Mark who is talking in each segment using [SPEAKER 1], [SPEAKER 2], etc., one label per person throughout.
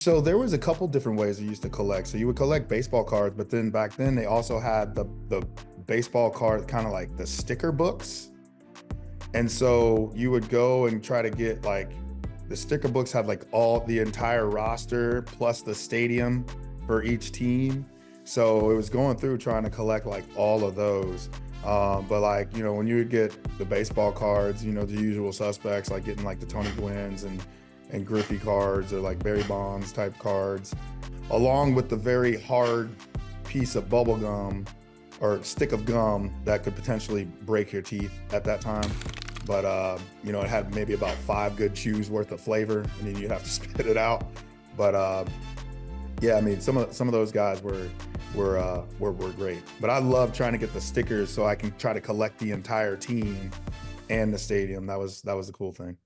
[SPEAKER 1] So there was a couple different ways they used to collect. So you would collect baseball cards, but then back then they also had the baseball card, kind of like the sticker books. And so you would go and try to get like, the sticker books had like the entire roster plus the stadium for each team. So it was going through trying to collect like all of those. But like, you know, when you would get the baseball cards, you know, the usual suspects, like getting like the Tony Gwynn's and Griffey cards or like Barry Bonds type cards, along with the very hard piece of bubble gum or stick of gum that could potentially break your teeth at that time. But, you know, it had maybe about 5 good chews worth of flavor, and then you'd have to spit it out. But yeah, I mean, some of those guys were great. But I love trying to get the stickers so I can try to collect the entire team and the stadium. That was the cool thing.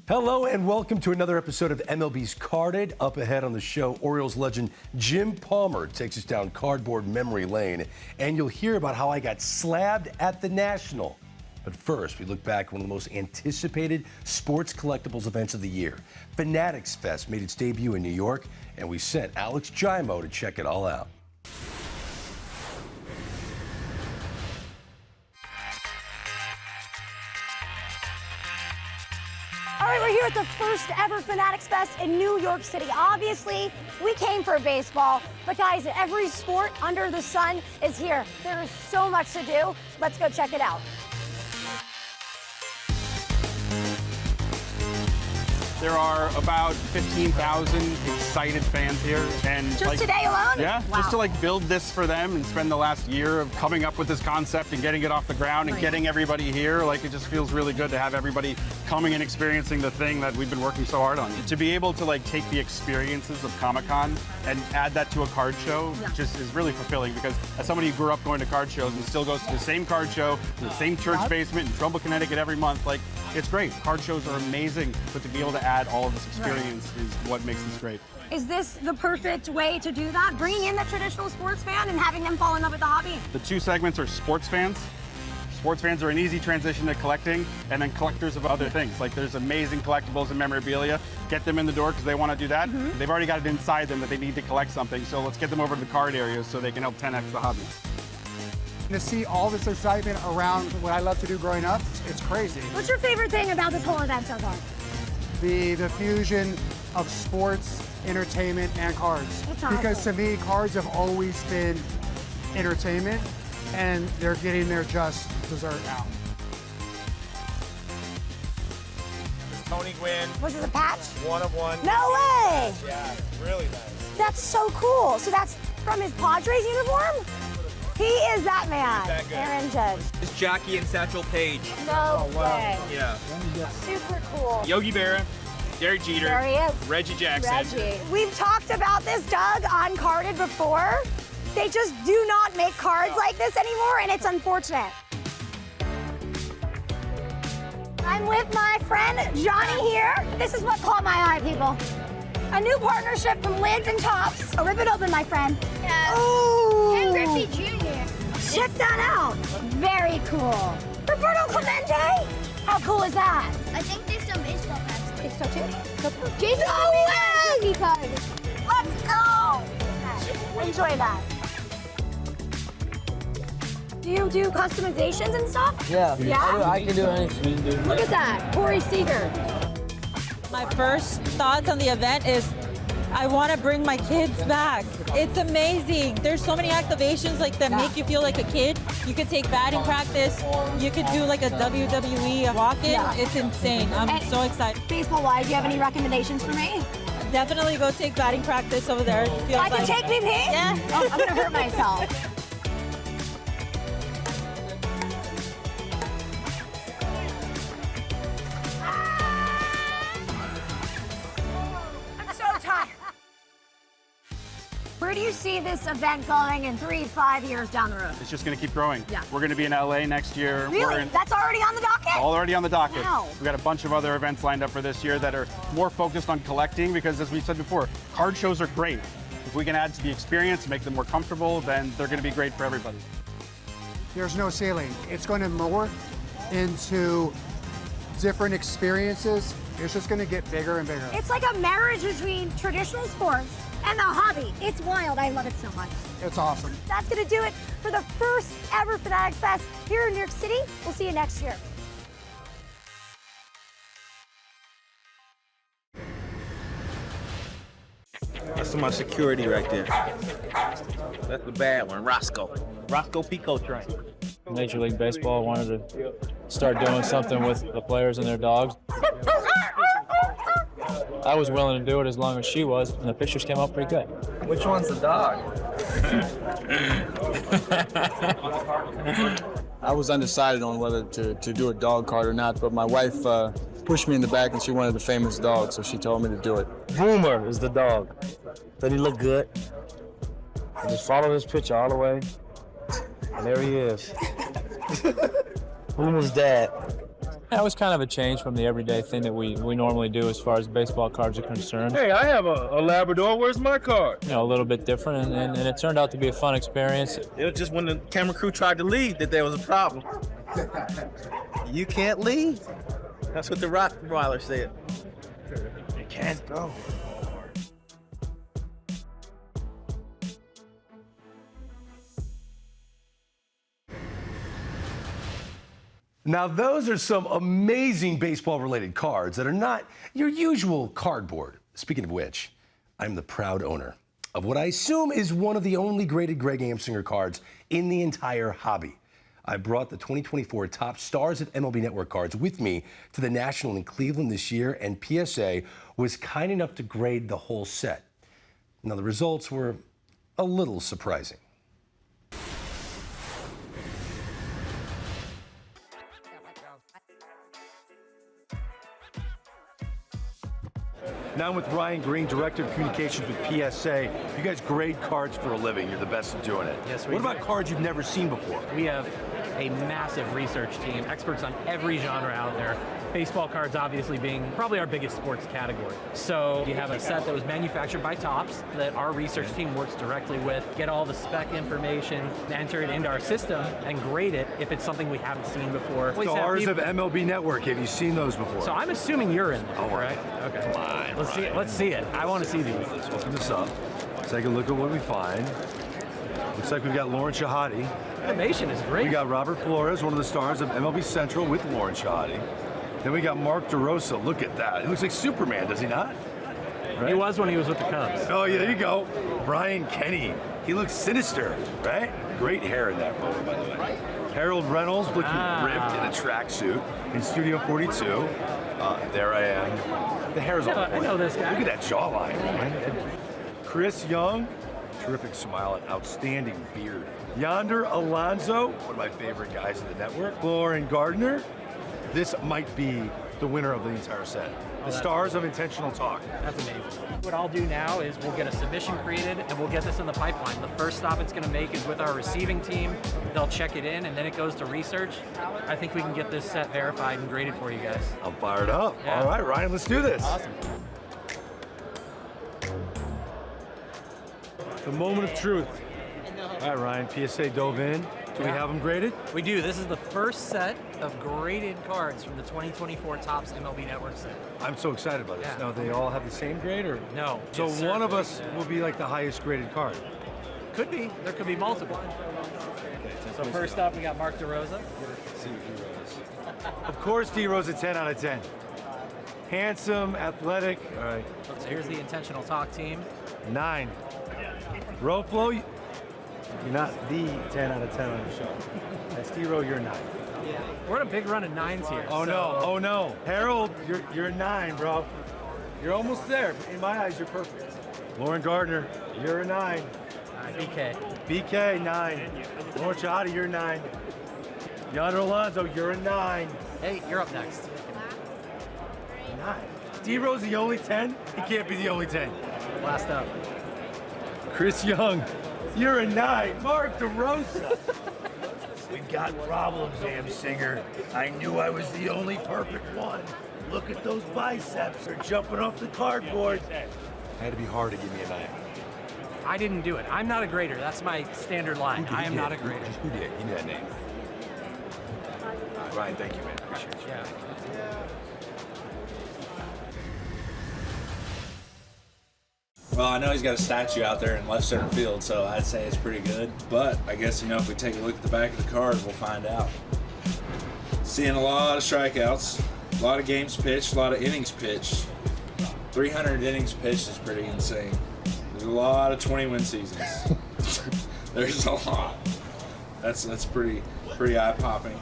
[SPEAKER 2] Hello and welcome to another episode of MLB's Carded. Up ahead on the show, Orioles legend Jim Palmer takes us down cardboard memory lane, and you'll hear about how I got slabbed at the National. But first, we look back at one of the most anticipated sports collectibles events of the year. Fanatics Fest made its debut in New York, and we sent Alex Giaimo to check it all out.
[SPEAKER 3] All right, we're here at the first ever Fanatics Fest in New York City. Obviously, we came for baseball, but guys, every sport under the sun is here. There is so much to do. Let's go check it out.
[SPEAKER 4] There are about 15,000 excited fans here, and
[SPEAKER 3] Just today alone?
[SPEAKER 4] Yeah,
[SPEAKER 3] Wow.
[SPEAKER 4] just to like build this for them and spend the last year of coming up with this concept and getting it off the ground and getting everybody here. Like, it just feels really good to have everybody coming and experiencing the thing that we've been working so hard on. To be able to like take the experiences of Comic-Con and add that to a card show just is really fulfilling, because as somebody who grew up going to card shows and still goes to the same card show, the same church basement in Trumbull, Connecticut every month, like, it's great. Card shows are amazing, but to be able to add all of this experience is what makes this great.
[SPEAKER 3] Is this the perfect way to do that? Bringing in the traditional sports fan and having them fall in love with the hobby?
[SPEAKER 4] The two segments are sports fans. Sports fans are an easy transition to collecting, and then collectors of other things. Like, there's amazing collectibles and memorabilia. Get them in the door because they want to do that. They've already got it inside them that they need to collect something, so let's get them over to the card areas so they can help 10x the hobby.
[SPEAKER 5] To see all this excitement around what I love to do growing up, it's crazy.
[SPEAKER 3] What's your favorite thing about this whole event so far?
[SPEAKER 5] The fusion of sports, entertainment, and cards.
[SPEAKER 3] That's awesome.
[SPEAKER 5] Because to me, cards have always been entertainment, and they're getting their just dessert now.
[SPEAKER 6] Tony Gwynn.
[SPEAKER 3] Was this a patch?
[SPEAKER 6] 1 of 1.
[SPEAKER 3] No way!
[SPEAKER 6] Yeah, really nice.
[SPEAKER 3] That's so cool. So that's from his Padres uniform? He is that man,
[SPEAKER 6] that good.
[SPEAKER 3] Aaron Judge.
[SPEAKER 6] It's Jackie and Satchel Paige.
[SPEAKER 3] No way.
[SPEAKER 6] Yeah.
[SPEAKER 3] Super cool.
[SPEAKER 6] Yogi Berra, Derek Jeter,
[SPEAKER 3] There he is.
[SPEAKER 6] Reggie Jackson.
[SPEAKER 3] Reggie. We've talked about this, Doug, on Carded before. They just do not make cards like this anymore, and it's unfortunate. I'm with my friend Johnny here. This is what caught my eye, people. A new partnership from Lids and Tops. Oh, rip it open, my friend.
[SPEAKER 7] Yeah.
[SPEAKER 3] Ooh.
[SPEAKER 7] And Griffey Jr.
[SPEAKER 3] Check that out. Very cool. Roberto Clemente. How cool is that?
[SPEAKER 7] I think there's some baseball cards.
[SPEAKER 3] Think so too?
[SPEAKER 7] Jason
[SPEAKER 3] No way!
[SPEAKER 7] card.
[SPEAKER 3] Let's go. Enjoy that. Do you do customizations and stuff?
[SPEAKER 8] Yeah,
[SPEAKER 3] Yeah?
[SPEAKER 8] I can do anything.
[SPEAKER 3] Look at that, Corey Seager.
[SPEAKER 9] My first thoughts on the event is I want to bring my kids back. It's amazing. There's so many activations like that make you feel like a kid. You could take batting practice. You could do like a WWE walk-in.
[SPEAKER 3] Yeah.
[SPEAKER 9] It's insane. I'm so excited.
[SPEAKER 3] Baseball-wise, do you have any recommendations for me?
[SPEAKER 9] Definitely go take batting practice over there. It feels
[SPEAKER 3] I can
[SPEAKER 9] like-
[SPEAKER 3] take BP?
[SPEAKER 9] Yeah.
[SPEAKER 3] Oh, I'm gonna hurt myself. I'm so tired. We're do you see this event going in 3-5 years down the road?
[SPEAKER 4] It's just going to keep growing.
[SPEAKER 3] Yeah.
[SPEAKER 4] We're going to be in LA next year.
[SPEAKER 3] Really? That's already on the docket?
[SPEAKER 4] Already on the docket.
[SPEAKER 3] Wow.
[SPEAKER 4] We've got a bunch of other events lined up for this year that are more focused on collecting because, as we said before, card shows are great. If we can add to the experience and make them more comfortable, then they're going to be great for everybody.
[SPEAKER 5] There's no ceiling. It's going to morph into different experiences. It's just going to get bigger and bigger.
[SPEAKER 3] It's like a marriage between traditional sports and the hobby. It's wild. I love it so much.
[SPEAKER 5] It's awesome.
[SPEAKER 3] That's going to do it for the first ever Fanatics Fest here in New York City. We'll see you next year.
[SPEAKER 6] That's my security right there. That's the bad one, Roscoe. Roscoe Pico train.
[SPEAKER 8] Major League Baseball wanted to start doing something with the players and their dogs. I was willing to do it as long as she was, and the pictures came out pretty good.
[SPEAKER 6] Which one's the dog?
[SPEAKER 8] I was undecided on whether to do a dog card or not, but my wife pushed me in the back and she wanted a famous dog, so she told me to do it. Boomer is the dog. Doesn't he look good? I just follow this picture all the way, and there he is. Boomer's dad. That was kind of a change from the everyday thing that we normally do as far as baseball cards are concerned.
[SPEAKER 10] Hey, I have a Labrador. Where's my card?
[SPEAKER 8] You know, a little bit different, and it turned out to be a fun experience.
[SPEAKER 6] It was just when the camera crew tried to leave that there was a problem. You can't leave. That's what the Rottweiler said. You can't go.
[SPEAKER 2] Now, those are some amazing baseball-related cards that are not your usual cardboard. Speaking of which, I'm the proud owner of what I assume is one of the only graded Greg Amsinger cards in the entire hobby. I brought the 2024 top stars of MLB Network cards with me to the National in Cleveland this year, and PSA was kind enough to grade the whole set. Now, the results were a little surprising. Now I'm with Ryan Green, Director of Communications with PSA. You guys grade cards for a living. You're the best at doing it.
[SPEAKER 11] Yes, we
[SPEAKER 2] What
[SPEAKER 11] do.
[SPEAKER 2] about cards you've never seen before?
[SPEAKER 11] We have a massive research team, experts on every genre out there. Baseball cards obviously being probably our biggest sports category. So you have a set that was manufactured by Topps that our research team works directly with, get all the spec information, enter it into our system, and grade it if it's something we haven't seen before.
[SPEAKER 2] Stars of MLB Network. Have you seen those before?
[SPEAKER 11] So I'm assuming you're in there,
[SPEAKER 2] All
[SPEAKER 11] right?
[SPEAKER 2] right.
[SPEAKER 11] Okay.
[SPEAKER 2] Come on,
[SPEAKER 11] Let's see it.
[SPEAKER 2] Ryan.
[SPEAKER 11] Let's see it. I want to see these.
[SPEAKER 2] Let's open this up. Let's take a look at what we find. Looks like we've got Lauren Shahadi.
[SPEAKER 11] Animation is great.
[SPEAKER 2] We got Robert Flores, one of the stars of MLB Central with Lauren Shahadi. Then we got Mark DeRosa. Look at that. He looks like Superman, does he not? Right?
[SPEAKER 11] He was when he was with the Cubs.
[SPEAKER 2] Oh, yeah, there you go. Brian Kenny. He looks sinister, right? Great hair in that photo, by the way. Harold Reynolds looking ripped in a tracksuit in Studio 42. There I am. The hair's on
[SPEAKER 11] I
[SPEAKER 2] point.
[SPEAKER 11] know this guy.
[SPEAKER 2] Look at that jawline, man. Chris Young, terrific smile and outstanding beard. Yonder Alonso, one of my favorite guys in the network. Lauren Gardner. This might be the winner of the entire set. The stars of Intentional Talk.
[SPEAKER 11] That's amazing. What I'll do now is we'll get a submission created and we'll get this in the pipeline. The first stop it's going to make is with our receiving team. They'll check it in and then it goes to research. I think we can get this set verified and graded for you guys.
[SPEAKER 2] I'm fired up.
[SPEAKER 11] Yeah.
[SPEAKER 2] All right, Ryan, let's do this.
[SPEAKER 11] Awesome.
[SPEAKER 2] The moment of truth. All right, Ryan, PSA dove in. Do we have them graded?
[SPEAKER 11] We do. This is the first set of graded cards from the 2024 Topps MLB Network set.
[SPEAKER 2] I'm so excited about this.
[SPEAKER 11] Yeah.
[SPEAKER 2] Now, they all have the same grade, or?
[SPEAKER 11] No.
[SPEAKER 2] So
[SPEAKER 11] it's
[SPEAKER 2] one of
[SPEAKER 11] surface.
[SPEAKER 2] us will be like the highest graded card.
[SPEAKER 11] Could be. There could be multiple. So first up, we got Mark DeRosa.
[SPEAKER 2] Let's see what D-Rose. Of course, D-Rose a 10 out of 10. Handsome, athletic. All right.
[SPEAKER 11] So here's the Intentional Talk team.
[SPEAKER 2] 9. Roflo, you're not the 10 out of 10 on the show. That's D-Ro, you're 9.
[SPEAKER 11] We're on a big run of 9s here.
[SPEAKER 2] Oh
[SPEAKER 11] so-
[SPEAKER 2] no, oh no. Harold, you're 9, bro. You're almost there. In my eyes, you're perfect. Lauren Gardner, you're a 9.
[SPEAKER 11] BK.
[SPEAKER 2] BK, 9. Lauren Shahadi, you're 9. Yonder Alonso, you're a 9.
[SPEAKER 11] Hey, you're up next.
[SPEAKER 2] 9. D-Ro's the only 10? He can't be the only 10.
[SPEAKER 11] Last up.
[SPEAKER 2] Chris Young, you're a 9. Mark DeRosa.
[SPEAKER 12] We've got problems, Am Singer. I knew I was the only perfect one. Look at those biceps. They're jumping off the cardboard.
[SPEAKER 2] Had to be hard to give me a 9.
[SPEAKER 11] I didn't do it. I'm not a grader. That's my standard line. I am not a grader.
[SPEAKER 2] Who did? Give me that name. Ryan, thank you, man. Appreciate you.
[SPEAKER 11] Yeah.
[SPEAKER 13] Well, I know he's got a statue out there in left center field, so I'd say it's pretty good. But I guess, if we take a look at the back of the card, we'll find out. Seeing a lot of strikeouts, a lot of games pitched, a lot of innings pitched. 300 innings pitched is pretty insane. There's a lot of 20-win seasons. There's a lot. That's pretty eye-popping.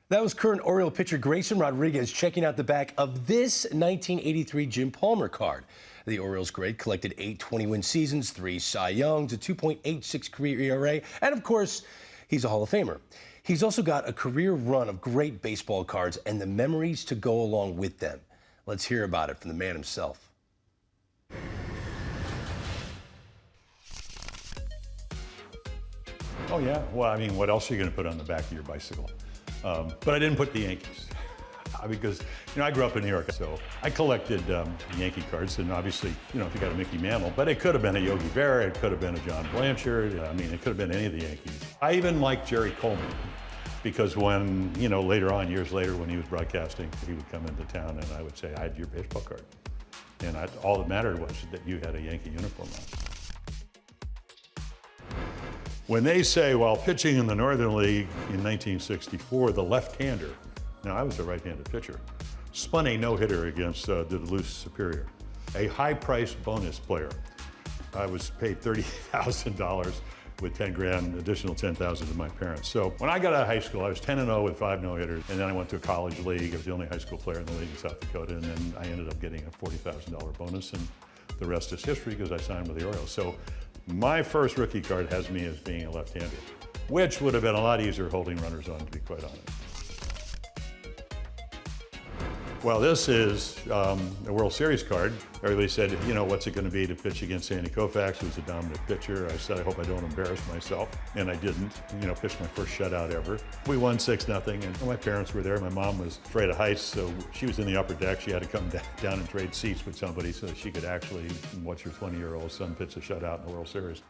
[SPEAKER 2] That was current Oriole pitcher Grayson Rodriguez checking out the back of this 1983 Jim Palmer card. The Orioles great collected 8 20-win seasons, 3 Cy Youngs, a 2.86 career ERA, and of course, he's a Hall of Famer. He's also got a career run of great baseball cards and the memories to go along with them. Let's hear about it from the man himself.
[SPEAKER 14] Oh, yeah. Well, I mean, what else are you going to put on the back of your bicycle? But I didn't put the Yankees because, I grew up in New York, so I collected Yankee cards, and obviously, if you got a Mickey Mantle, but it could have been a Yogi Berra, it could have been a John Blanchard, it could have been any of the Yankees. I even liked Jerry Coleman because when, later on, years later, when he was broadcasting, he would come into town and I would say, I had your baseball card. And all that mattered was that you had a Yankee uniform on. When they say, while pitching in the Northern League in 1964, the left-hander, now I was a right-handed pitcher, spun a no-hitter against the Duluth Superior, a high-priced bonus player. I was paid $30,000 with 10 grand, additional 10,000 to my parents. So when I got out of high school, I was 10-0 with 5 no-hitters, and then I went to a college league. I was the only high school player in the league in South Dakota, and then I ended up getting a $40,000 bonus, and the rest is history because I signed with the Orioles. So my first rookie card has me as being a left-hander, which would have been a lot easier holding runners on, to be quite honest. Well, this is a World Series card. Everybody said, what's it going to be to pitch against Sandy Koufax, who's a dominant pitcher? I said, I hope I don't embarrass myself. And I didn't. Pitched my first shutout ever. We won 6-0, and my parents were there. My mom was afraid of heights, so she was in the upper deck. She had to come down and trade seats with somebody so that she could actually watch her 20-year-old son pitch a shutout in the World Series.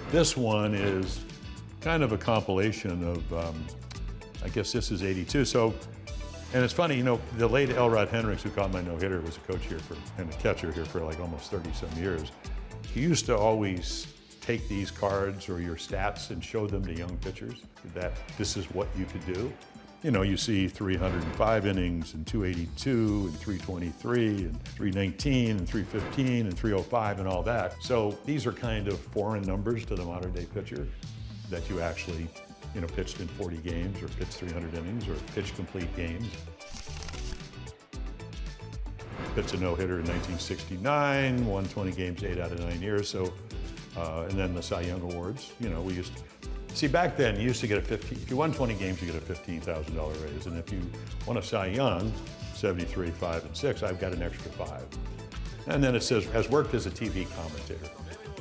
[SPEAKER 14] This one is kind of a compilation of, I guess this is 82. So, and it's funny, the late Elrod Hendricks, who caught my no-hitter, was a coach here and a catcher here for like almost 30-some years. He used to always take these cards or your stats and show them to young pitchers that this is what you could do. You see 305 innings and 282 and 323 and 319 and 315 and 305 and all that. So these are kind of foreign numbers to the modern day pitcher that you actually, pitched in 40 games or pitched 300 innings or pitched complete games. Pitched a no-hitter in 1969, won 20 games 8 out of 9 years. So, and then the Cy Young Awards, we used to, see back then you used to get if you won 20 games, you get a $15,000 raise. And if you won a Cy Young, 73, 5, and 6, I've got an extra 5. And then it says, has worked as a TV commentator.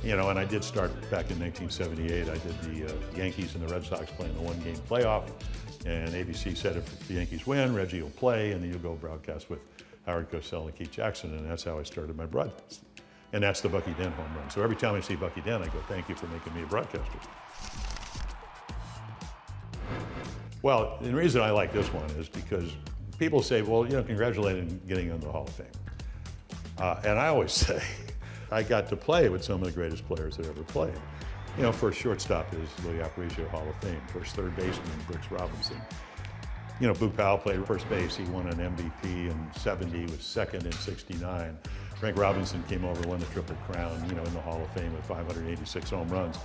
[SPEAKER 14] And I did start back in 1978. I did the Yankees and the Red Sox playing the one-game playoff. And ABC said if the Yankees win, Reggie will play, and then you'll go broadcast with Howard Cosell and Keith Jackson. And that's how I started my broadcast. And that's the Bucky Dent home run. So every time I see Bucky Dent, I go, thank you for making me a broadcaster. Well, the reason I like this one is because people say, well, congratulate on getting into the Hall of Fame. And I always say, I got to play with some of the greatest players that ever played. First shortstop is Louis Aparicio Hall of Fame. First third baseman, Brooks Robinson. Boog Powell played first base. He won an MVP in 70, was second in 69. Frank Robinson came over, won the Triple Crown, in the Hall of Fame with 586 home runs.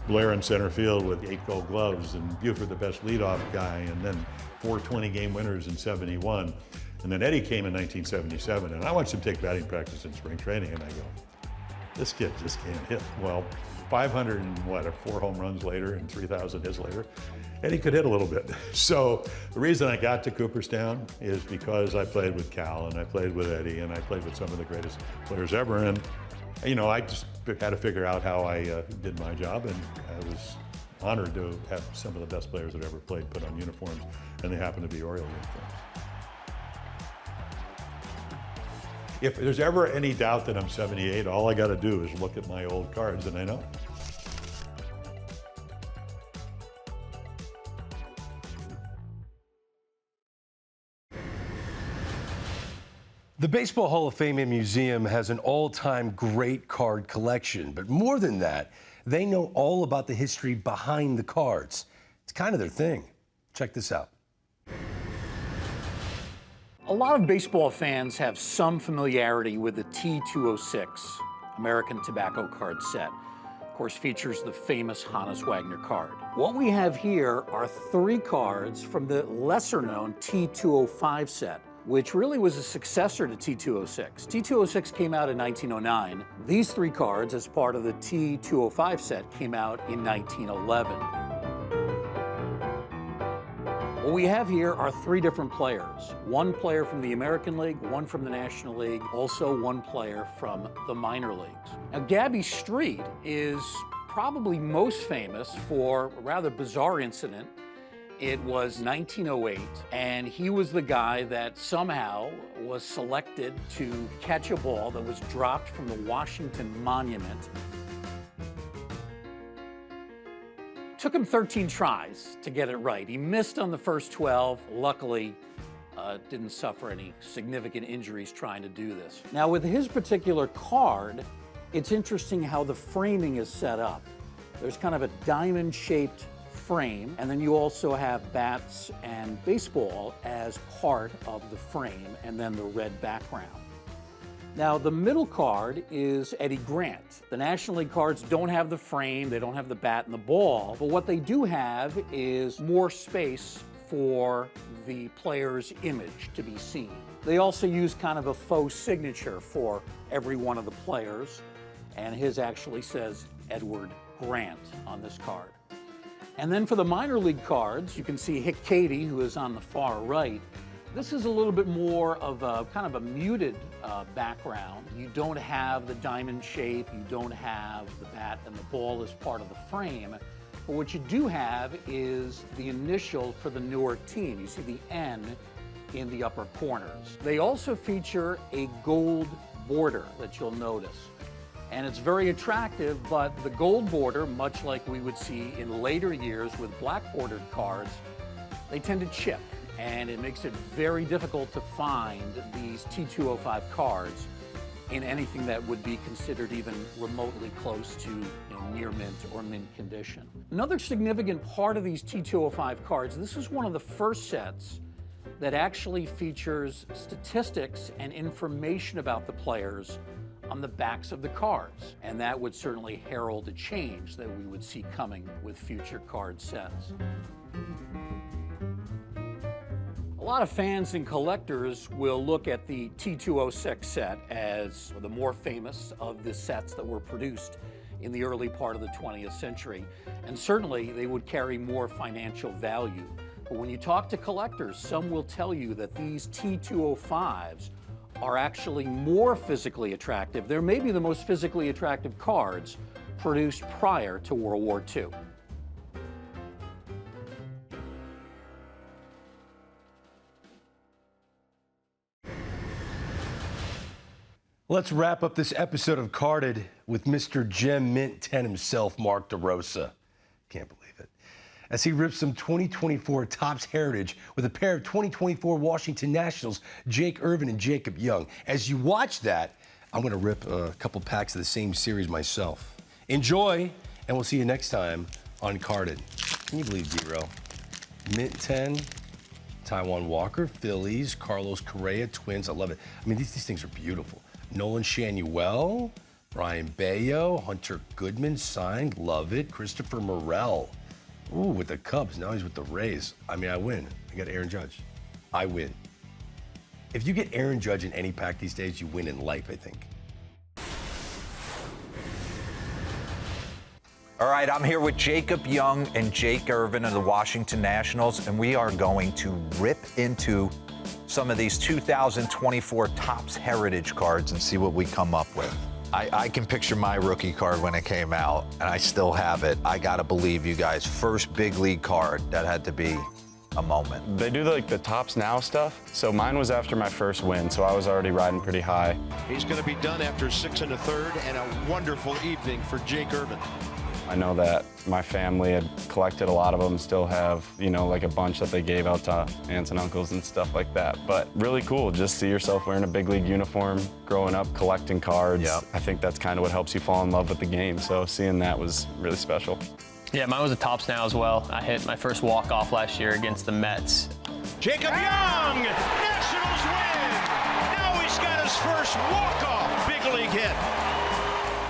[SPEAKER 14] Blair in center field with 8 gold gloves, and Buford the best leadoff guy, and then 4 20-game winners in 71. And then Eddie came in 1977, and I watched him take batting practice in spring training, and I go, this kid just can't hit. Well, 504 home runs later and 3,000 hits later, and he could hit a little bit. So the reason I got to Cooperstown is because I played with Cal, and I played with Eddie, and I played with some of the greatest players ever. And I just had to figure out how I did my job, and I was honored to have some of the best players that ever played put on uniforms, and they happen to be Oriole uniforms. If there's ever any doubt that I'm 78, all I got to do is look at my old cards, and I know.
[SPEAKER 2] The Baseball Hall of Fame and Museum has an all-time great card collection, but more than that, they know all about the history behind the cards. It's kind of their thing. Check this out.
[SPEAKER 15] A lot of baseball fans have some familiarity with the T206 American Tobacco card set. Of course, features the famous Hannes Wagner card. What we have here are 3 cards from the lesser-known T205 set, which really was a successor to T206. T206 came out in 1909. These 3 cards, as part of the T205 set, came out in 1911. What we have here are 3 different players. 1 player from the American League, 1 from the National League, also 1 player from the minor leagues. Now, Gabby Street is probably most famous for a rather bizarre incident. It was 1908, and he was the guy that somehow was selected to catch a ball that was dropped from the Washington Monument. Took him 13 tries to get it right. He missed on the first 12. Luckily, didn't suffer any significant injuries trying to do this. Now, with his particular card, it's interesting how the framing is set up. There's kind of a diamond-shaped frame, and then you also have bats and baseball as part of the frame, and then the red background. Now, the middle card is Eddie Grant. The National League cards don't have the frame, they don't have the bat and the ball, but what they do have is more space for the player's image to be seen. They also use kind of a faux signature for every one of the players, and his actually says Edward Grant on this card. And then for the minor league cards, you can see Hick Cady, who is on the far right. This is a little bit more of a kind of a muted background. You don't have the diamond shape, you don't have the bat and the ball as part of the frame, but what you do have is the initial for the Newark team. You see the N in the upper corners. They also feature a gold border that you'll notice. And it's very attractive, but the gold border, much like we would see in later years with black bordered cards, they tend to chip. And it makes it very difficult to find these T205 cards in anything that would be considered even remotely close to near mint or mint condition. Another significant part of these T205 cards, this is one of the first sets that actually features statistics and information about the players on the backs of the cards. And that would certainly herald a change that we would see coming with future card sets. A lot of fans and collectors will look at the T206 set as the more famous of the sets that were produced in the early part of the 20th century. And certainly they would carry more financial value. But when you talk to collectors, some will tell you that these T205s are actually more physically attractive. They're maybe the most physically attractive cards produced prior to World War II.
[SPEAKER 2] Let's wrap up this episode of Carded with Mr. Gem Mint 10 himself, Mark DeRosa. Can't believe it. As he rips some 2024 Topps Heritage with a pair of 2024 Washington Nationals, Jake Irvin and Jacob Young. As you watch that, I'm going to rip a couple packs of the same series myself. Enjoy, and we'll see you next time on Carded. Can you believe D-Row? Mint 10, Taijuan Walker, Phillies, Carlos Correa, Twins. I love it. I mean, these things are beautiful. Nolan Shanuel, Brian Bayo, Hunter Goodman signed, love it. Christopher Morel, ooh, with the Cubs, now he's with the Rays. I mean, I win. I got Aaron Judge. I win. If you get Aaron Judge in any pack these days, you win in life, I think.
[SPEAKER 16] All right, I'm here with Jacob Young and Jake Irvin of the Washington Nationals, and we are going to rip into some of these 2024 Topps Heritage cards and see what we come up with. I can picture my rookie card when it came out, and I still have it. I gotta believe you guys, first big league card, that had to be a moment.
[SPEAKER 17] They do like the Topps Now stuff, so mine was after my first win, so I was already riding pretty high.
[SPEAKER 18] He's going to be done after 6 1/3, and a wonderful evening for Jake Irvin.
[SPEAKER 17] I know that my family had collected a lot of them, still have, you know, like a bunch that they gave out to aunts and uncles and stuff like that. But really cool, just see yourself wearing a big league uniform, growing up, collecting cards.
[SPEAKER 16] Yep.
[SPEAKER 17] I think that's kind of what helps you fall in love with the game. So seeing that was really special.
[SPEAKER 11] Yeah, mine was a Topps Now as well. I hit my first walk-off last year against the Mets.
[SPEAKER 18] Jacob Young, Nationals win. Now he's got his first walk-off big league hit.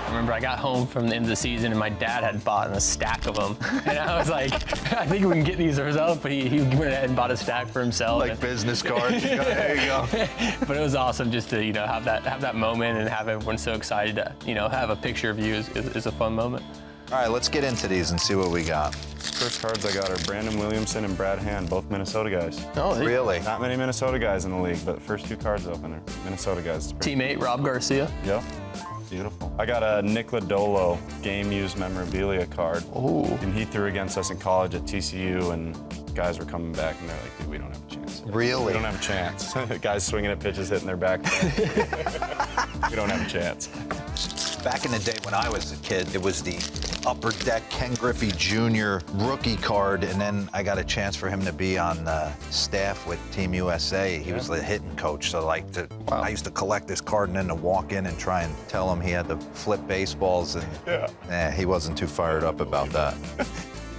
[SPEAKER 11] I remember I got home from the end of the season and my dad had bought a stack of them. And I was like, I think we can get these ourselves, but he went ahead and bought a stack for himself.
[SPEAKER 16] Like business cards. There you go.
[SPEAKER 11] But it was awesome just to, you know, have that moment and have everyone so excited to, you know, have a picture of you is a fun moment.
[SPEAKER 16] All right, let's get into these and see what we got.
[SPEAKER 17] First cards I got are Brandon Williamson and Brad Hand, both Minnesota guys.
[SPEAKER 11] Oh,
[SPEAKER 16] really?
[SPEAKER 17] Not many Minnesota guys in the league, but the first 2 cards open are Minnesota guys.
[SPEAKER 11] Teammate Rob Garcia.
[SPEAKER 17] Yep. Beautiful. I got a Nick Lodolo game-used memorabilia card.
[SPEAKER 11] Ooh.
[SPEAKER 17] And he threw against us in college at TCU, and guys were coming back, and they're like, dude, we don't have a chance.
[SPEAKER 16] Really?
[SPEAKER 17] We don't have a chance. Guys swinging at pitches, hitting their back. We don't have a chance.
[SPEAKER 16] Back in the day when I was a kid, it was the Upper Deck Ken Griffey Jr. rookie card, and then I got a chance for him to be on the staff with Team USA. He was the hitting coach, so I used to collect this card and then to walk in and try and tell him he had to flip baseballs, and he wasn't too fired up about that.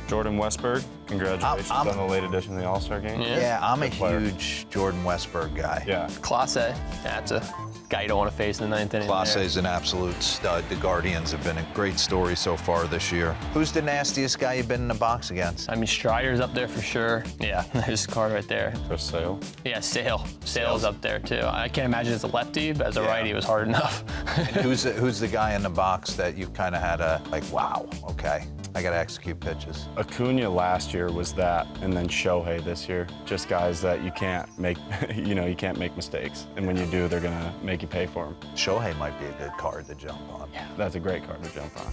[SPEAKER 17] Jordan Westberg, congratulations on the late edition of the All-Star game.
[SPEAKER 16] Yeah, I'm a huge Jordan Westberg guy.
[SPEAKER 17] Yeah.
[SPEAKER 11] Class A. That's a guy you don't want to face in the 9th inning.
[SPEAKER 16] Class A is an absolute stud. The Guardians have been a great story so far this year. Who's the nastiest guy you've been in the box against?
[SPEAKER 11] I mean, Strider's up there for sure. Yeah, there's a card right there.
[SPEAKER 17] For Sale?
[SPEAKER 11] Yeah, Sale's up there too. I can't imagine as a lefty, but as a righty, it was hard enough.
[SPEAKER 16] And who's the guy in the box that you kind of had wow, okay, I got to execute pitches?
[SPEAKER 17] Acuna last year was that, and then Shohei this year. Just guys that you can't make, you can't make mistakes. And when you do, they're going to make you pay for them.
[SPEAKER 16] Shohei might be a good card to jump on.
[SPEAKER 17] Yeah. That's a great card to jump on.